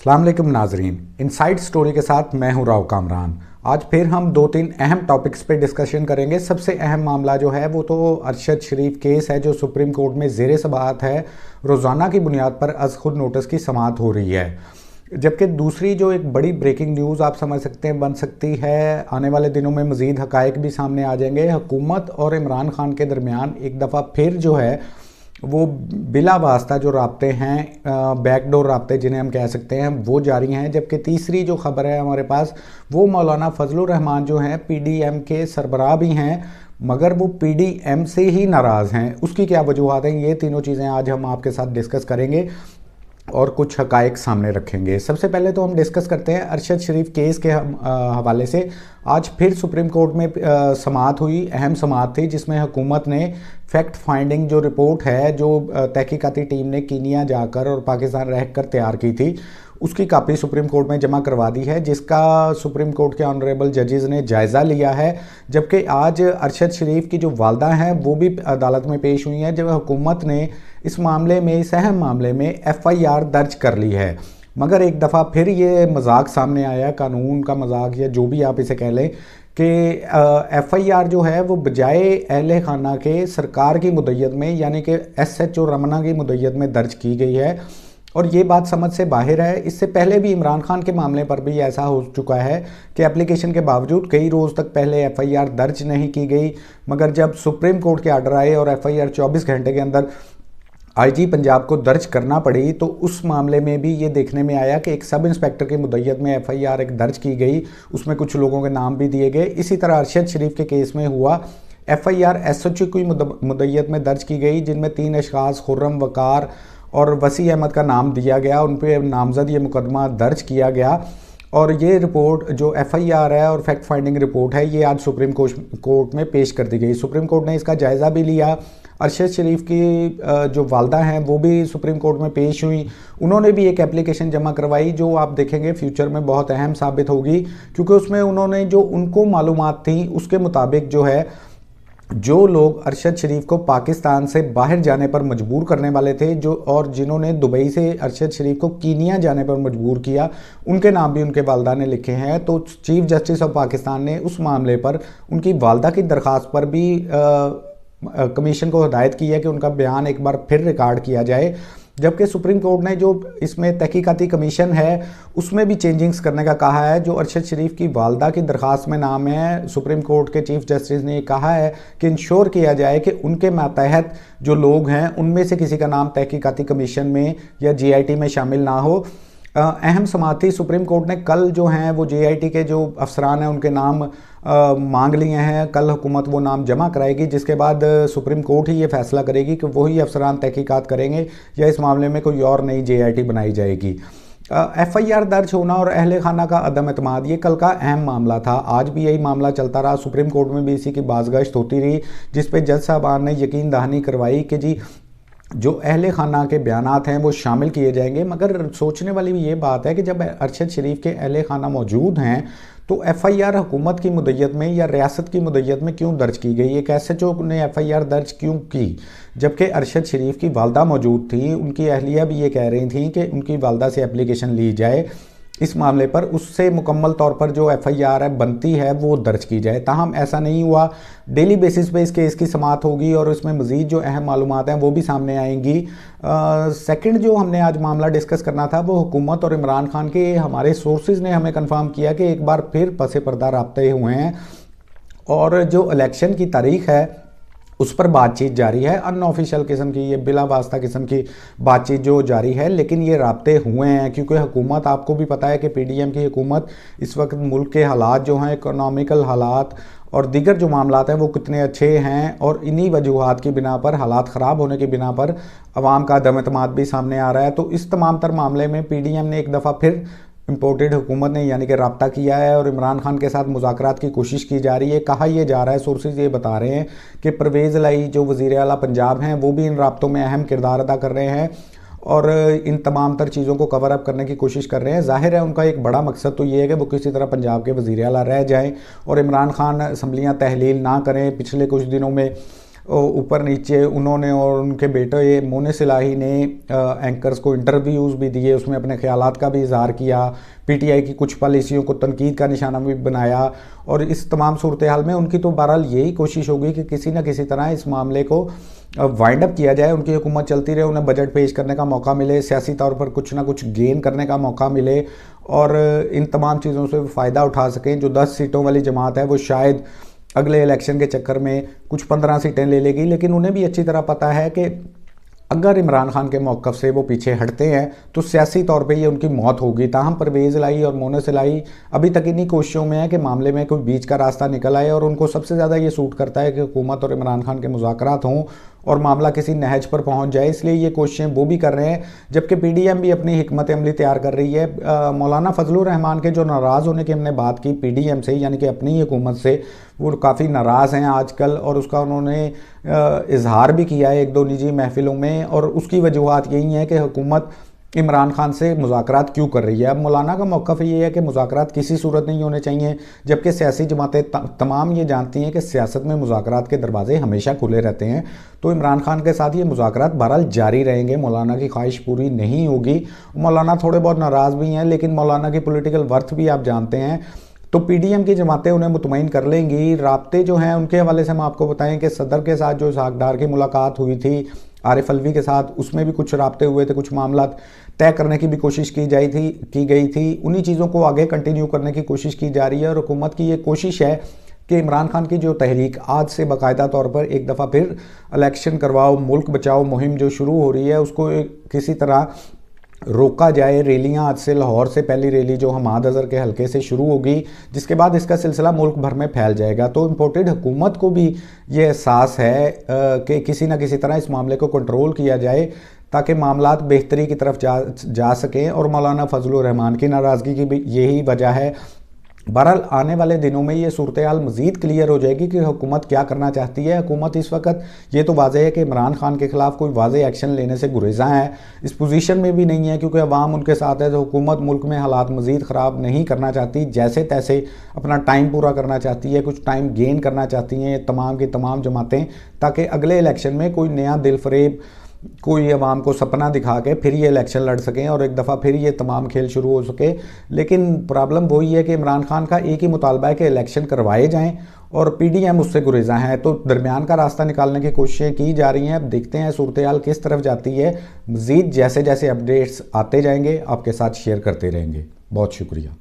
अस्सलाम वालेकुम नाजरीन, इनसाइड स्टोरी के साथ मैं हूं राव कामरान। आज फिर हम दो तीन अहम टॉपिक्स पे डिस्कशन करेंगे। सबसे अहम मामला जो है वो तो अरशद शरीफ केस है जो सुप्रीम कोर्ट में ज़ेर समाअत है। रोज़ाना की बुनियाद पर अज़ खुद नोटिस की समाअत हो रही है। जबकि दूसरी जो एक बड़ी ब्रेकिंग न्यूज़ आप समझ सकते हैं बन सकती है, आने वाले दिनों में मज़ीद हक़ाइक़ भी सामने आ जाएंगे। हुकूमत और इमरान खान के दरमियान एक दफ़ा फिर जो है वो बिला वास्ता जो राब्ते हैं, बैकडोर राब्ते जिन्हें हम कह सकते हैं, वो जारी हैं। जबकि तीसरी जो खबर है हमारे पास वो मौलाना फजलुर रहमान जो हैं पीडीएम के सरबराह भी हैं, मगर वो पीडीएम से ही नाराज़ हैं। उसकी क्या वजूहात हैं, ये तीनों चीज़ें आज हम आपके साथ डिस्कस करेंगे और कुछ हक़ाइक़ सामने रखेंगे। सबसे पहले तो हम डिस्कस करते हैं अरशद शरीफ केस के हवाले से। आज फिर सुप्रीम कोर्ट में समाअत हुई, अहम समाअत थी, जिसमें हुकूमत ने फैक्ट फाइंडिंग जो रिपोर्ट है जो तहकीकाती टीम ने कीनिया जाकर और पाकिस्तान रह कर तैयार की थी, उसकी कापी सुप्रीम कोर्ट में जमा करवा दी है, जिसका सुप्रीम कोर्ट के ऑनरेबल जजेस ने जायज़ा लिया है। जबकि आज अरशद शरीफ की जो वालदा हैं वो भी अदालत में पेश हुई हैं, जब हुकूमत ने इस मामले में, इस अहम मामले में एफआईआर दर्ज कर ली है। मगर एक दफ़ा फिर ये मजाक सामने आया, कानून का मजाक या जो भी आप इसे कह लें, कि एफआईआर जो है वो बजाय अहले खाना के सरकार की मुद्दत में यानी कि एसएचओ रमना की मुद्दत में दर्ज की गई है। और ये बात समझ से बाहर है। इससे पहले भी इमरान खान के मामले पर भी ऐसा हो चुका है कि एप्लीकेशन के बावजूद कई रोज़ तक पहले एफआईआर दर्ज नहीं की गई, मगर जब सुप्रीम कोर्ट के आर्डर आए और एफआईआर 24 घंटे के अंदर आईजी पंजाब को दर्ज करना पड़ी, तो उस मामले में भी ये देखने में आया कि एक सब इंस्पेक्टर की मुद्दत में एफआईआर एक दर्ज की गई, उसमें कुछ लोगों के नाम भी दिए गए। इसी तरह अरशद शरीफ के केस में हुआ, एफआईआर एसएचओ की मुद्दत में दर्ज की गई, जिनमें 3 अशखास खुर्रम, वकार और वसी अहमद का नाम दिया गया, उन पर नामजद ये मुकदमा दर्ज किया गया। और ये रिपोर्ट जो एफआईआर है और फैक्ट फाइंडिंग रिपोर्ट है, ये आज सुप्रीम कोर्ट में पेश कर दी गई। सुप्रीम कोर्ट ने इसका जायज़ा भी लिया। अरशद शरीफ की जो वालदा हैं वो भी सुप्रीम कोर्ट में पेश हुई, उन्होंने भी एक एप्लीकेशन जमा करवाई जो आप देखेंगे फ्यूचर में बहुत अहम साबित होगी, क्योंकि उसमें उन्होंने जो उनको मालूमात थी उसके मुताबिक जो है, जो लोग अरशद शरीफ को पाकिस्तान से बाहर जाने पर मजबूर करने वाले थे, जो और जिन्होंने दुबई से अरशद शरीफ को कीनिया जाने पर मजबूर किया, उनके नाम भी उनके वालदा ने लिखे हैं। तो चीफ जस्टिस ऑफ पाकिस्तान ने उस मामले पर उनकी वालदा की दरख्वास्त पर भी कमीशन को हिदायत की है कि उनका बयान एक बार फिर रिकॉर्ड किया जाए। जबकि सुप्रीम कोर्ट ने जो इसमें तहकीकाती कमीशन है उसमें भी चेंजिंग्स करने का कहा है। जो अरशद शरीफ की वालदा की दरख्वास्त में नाम है, सुप्रीम कोर्ट के चीफ जस्टिस ने कहा है कि इंश्योर किया जाए कि उनके मातहत जो लोग हैं उनमें से किसी का नाम तहकीकाती कमीशन में या जीआईटी में शामिल ना हो। अहम समाअत थी। सुप्रीम कोर्ट ने कल जो हैं वो जीआईटी के जो अफसरान हैं उनके नाम मांग लिए हैं। कल हुकूमत वो नाम जमा कराएगी, जिसके बाद सुप्रीम कोर्ट ही ये फैसला करेगी कि वही अफसरान तहकीकात करेंगे या इस मामले में कोई और नई जीआईटी बनाई जाएगी। एफआईआर दर्ज होना और अहले खाना का अदम एतमाद, ये कल का अहम मामला था। आज भी यही मामला चलता रहा, सुप्रीम कोर्ट में भी इसी की बाज़गश्त होती रही, जिस पे जज साहबान ने यकीन दहानी करवाई कि जी जो अहले खाना के बयानात हैं वो शामिल किए जाएंगे। मगर सोचने वाली भी ये बात है कि जब अरशद शरीफ के अहले खाना मौजूद हैं तो एफआईआर हुकूमत की मुद्दत में या रियासत की मुद्दत में क्यों दर्ज की गई? एक एसएचओ ने एफआईआर दर्ज क्यों की? जबकि अरशद शरीफ की वालदा मौजूद थी, उनकी अहलिया भी ये कह रही थी कि उनकी वालदा से एप्लीकेशन ली जाए इस मामले पर, उससे मुकम्मल तौर पर जो एफआईआर है बनती है वो दर्ज की जाए। ताहम ऐसा नहीं हुआ। डेली बेसिस पे इस केस की समाअत होगी और उसमें मज़ीद जो अहम मालूमात हैं वो भी सामने आएंगी। सेकंड जो हमने आज मामला डिस्कस करना था वो हुकूमत और इमरान खान के, हमारे सोर्सेज ने हमें कंफर्म किया कि एक बार फिर पसे पर्दा राब्ते हुए हैं और जो इलेक्शन की तारीख है उस पर बातचीत जारी है। अनऑफिशियल किस्म की, ये बिला वास्ता किस्म की बातचीत जो जारी है, लेकिन ये राब्ते हुए हैं क्योंकि हुकूमत, आपको भी पता है कि पीडीएम की हुकूमत इस वक्त मुल्क के हालात जो हैं, इकोनॉमिकल हालात और दीगर जो मामलात हैं वो कितने अच्छे हैं, और इन्हीं वजूहात की बिना पर, हालात ख़राब होने की बिना पर अवाम का अदम एतमाद भी सामने आ रहा है। तो इस तमाम तर मामले में पीडीएम ने एक दफ़ा फिर इम्पोर्टेड हुकूमत ने यानी कि रब्ता किया है और इमरान खान के साथ मुज़ाकरात की कोशिश की जा रही है। कहा यह जा रहा है, सोर्सेज ये बता रहे हैं कि परवेज़ लाई जो वज़ीर आला पंजाब हैं वो भी इन राब्तों में अहम किरदार अदा कर रहे हैं और इन तमाम तर चीज़ों को कवर अप करने की कोशिश कर रहे हैं। ज़ाहिर है उनका एक बड़ा मकसद तो ये है कि वो किसी तरह पंजाब के वज़ीर आला रह जाएँ और इमरान खान असम्बलियाँ तहलील ना करें। पिछले कुछ दिनों में ऊपर नीचे उन्होंने और उनके बेटे मोनिस इलाही ने एंकर्स को इंटरव्यूज़ भी दिए, उसमें अपने ख्यालात का भी इजहार किया, पीटीआई की कुछ पॉलिसियों को तनकीद का निशाना भी बनाया। और इस तमाम सूरत हाल में उनकी तो बहरहाल यही कोशिश होगी कि किसी न किसी तरह इस मामले को वाइंड अप किया जाए, उनकी हुकूमत चलती रहे, उन्हें बजट पेश करने का मौका मिले, सियासी तौर पर कुछ ना कुछ गेन करने का मौका मिले और इन तमाम चीज़ों से फ़ायदा उठा सकें। जो 10 सीटों वाली जमात है वो शायद अगले इलेक्शन के चक्कर में कुछ 15 सीटें ले लेगी, लेकिन उन्हें भी अच्छी तरह पता है कि अगर इमरान खान के मौक़िफ़ से वो पीछे हटते हैं तो सियासी तौर पे ये उनकी मौत होगी। ताहम परवेज़ इलाही और मोनिस इलाही अभी तक इन्हीं कोशिशों में है कि मामले में कोई बीच का रास्ता निकल आए, और उनको सबसे ज़्यादा ये सूट करता है कि हुकूमत और इमरान खान के मुज़ाकरात हों और मामला किसी नहज पर पहुंच जाए, इसलिए ये कोशिशें वो भी कर रहे हैं। जबकि पीडीएम भी अपनी हिकमत अमली तैयार कर रही है। मौलाना फजलुर रहमान के जो नाराज़ होने की हमने बात की पीडीएम से, यानी कि अपनी हुकूमत से, वो काफ़ी नाराज़ हैं आजकल, और उसका उन्होंने इजहार भी किया है एक दो निजी महफिलों में, और उसकी वजूहात यही है कि हुकूमत इमरान खान से मुज़ाकरात क्यों कर रही है। अब मौलाना का मौक़िफ़ ये है कि मुज़ाकरात किसी सूरत नहीं होने चाहिए, जबकि सियासी जमातें तमाम ये जानती हैं कि सियासत में मुज़ाकरात के दरवाजे हमेशा खुले रहते हैं। तो इमरान खान के साथ ये मुज़ाकरात बहरहाल जारी रहेंगे, मौलाना की ख्वाहिश पूरी नहीं होगी। मौलाना थोड़े बहुत नाराज़ भी हैं, लेकिन मौलाना की पॉलिटिकल वर्थ भी आप जानते हैं, तो पीडीएम की जमातें उन्हें मुतमईन कर लेंगी। राब्ते जो हैं उनके हवाले से हम आपको बताएं कि सदर के साथ जो इसहाक डार की मुलाकात हुई थी आरिफ अलवी के साथ, उसमें भी कुछ राब्ते हुए थे, कुछ मामला तय करने की भी कोशिश की गई थी। उन्हीं चीज़ों को आगे कंटिन्यू करने की कोशिश की जा रही है, और हुकूमत की ये कोशिश है कि इमरान खान की जो तहरीक आज से बाकायदा तौर पर एक दफ़ा फिर इलेक्शन करवाओ, मुल्क बचाओ मुहिम जो शुरू हो रही है उसको किसी तरह रोका जाए। रैलियां आज से लाहौर से पहली रैली जो हमाद अज़हर के हलके से शुरू होगी, जिसके बाद इसका सिलसिला मुल्क भर में फैल जाएगा। तो इम्पोर्टेड हुकूमत को भी ये एहसास है कि किसी न किसी तरह इस मामले को कंट्रोल किया जाए ताकि मामलात बेहतरी की तरफ जा सकें। और मौलाना फजलुर रहमान की नाराज़गी की भी यही वजह है। बहरहाल आने वाले दिनों में ये सूरत हाल मज़ीद क्लियर हो जाएगी कि हुकूमत क्या करना चाहती है। हुकूमत इस वक्त ये तो वाज़ेह है कि इमरान खान के ख़िलाफ़ कोई वाज़ेह एक्शन लेने से गुरेज़ा है, इस पोजीशन में भी नहीं है, क्योंकि अवाम उनके साथ है। तो हुकूमत मुल्क में हालात मज़ीद ख़राब नहीं करना चाहती, जैसे तैसे अपना टाइम पूरा करना चाहती है, कुछ टाइम गेन करना चाहती हैं ये तमाम की तमाम जमातें, ताकि अगले इलेक्शन में कोई नया दिलफरेब कोई अवाम को सपना दिखा के फिर ये इलेक्शन लड़ सकें और एक दफ़ा फिर ये तमाम खेल शुरू हो सके। लेकिन प्रॉब्लम वही है कि इमरान खान का एक ही मुतालबा है कि इलेक्शन करवाए जाएं, और पीडीएम उससे गुरेज़ा हैं। तो दरमियान का रास्ता निकालने की कोशिशें की जा रही हैं। अब देखते हैं सूरत हाल किस तरफ जाती है। मज़ीद जैसे जैसे अपडेट्स आते जाएंगे आपके साथ शेयर करते रहेंगे। बहुत शुक्रिया।